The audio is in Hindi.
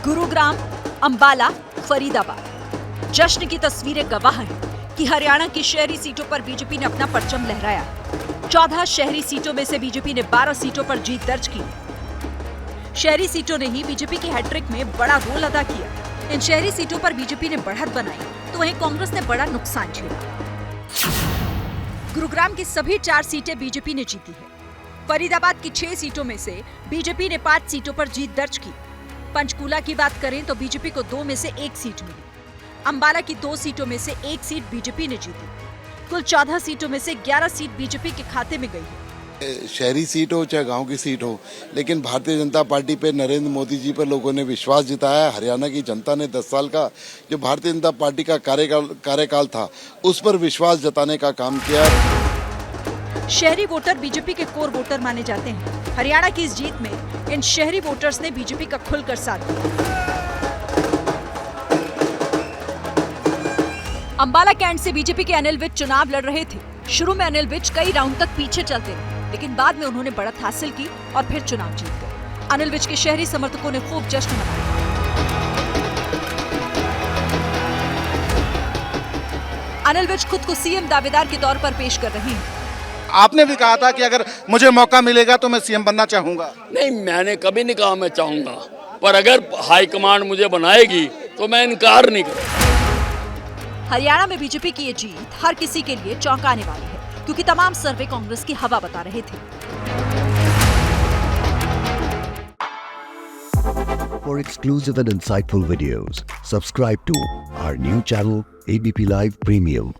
गुरुग्राम, अंबाला, फरीदाबाद। जश्न की तस्वीरें गवाह हैं कि हरियाणा की शहरी सीटों पर बीजेपी ने अपना परचम लहराया। 14 शहरी सीटों में से बीजेपी ने 12 सीटों पर जीत दर्ज की। शहरी सीटों ने ही बीजेपी की हैट्रिक में बड़ा रोल अदा किया। इन शहरी सीटों पर बीजेपी ने बढ़त बनाई तो वहीं कांग्रेस ने बड़ा नुकसान झेला। गुरुग्राम की सभी 4 सीटें बीजेपी ने जीती है। फरीदाबाद की 6 सीटों में से बीजेपी ने 5 सीटों पर जीत दर्ज की। पंचकूला की बात करें तो बीजेपी को 2 में से 1 सीट मिली। अंबाला की 2 सीटों में से 1 सीट बीजेपी ने जीती। कुल 14 सीटों में से 11 सीट बीजेपी के खाते में गई है। शहरी सीट हो चाहे गांव की सीट हो, लेकिन भारतीय जनता पार्टी पे, नरेंद्र मोदी जी पर लोगों ने विश्वास जताया। हरियाणा की जनता ने 10 साल का जो भारतीय जनता पार्टी का कार्यकाल था, उस पर विश्वास जताने का काम किया। शहरी वोटर बीजेपी के कोर वोटर माने जाते हैं। हरियाणा की इस जीत में इन शहरी वोटर्स ने बीजेपी का खुलकर साथ दिया। अंबाला कैंट से बीजेपी के अनिल विज चुनाव लड़ रहे थे। शुरू में अनिल विज कई राउंड तक पीछे चलते रहे, लेकिन बाद में उन्होंने बढ़त हासिल की और फिर चुनाव जीत गए। अनिल विज के शहरी समर्थकों ने खूब जश्न मनाया। अनिल विज खुद को सीएम दावेदार के तौर पर पेश कर रहे हैं। आपने भी कहा था कि अगर मुझे मौका मिलेगा तो मैं सीएम बनना चाहूंगा। नहीं, मैंने कभी नहीं कहा मैं चाहूंगा, पर अगर हाईकमांड मुझे बनाएगी तो मैं इनकार नहीं करूंगा। हरियाणा में बीजेपी की ये जीत हर किसी के लिए चौंकाने वाली है, क्योंकि तमाम सर्वे कांग्रेस की हवा बता रहे थे। For exclusive and insightful videos, subscribe to our new channel ABP Live Premium.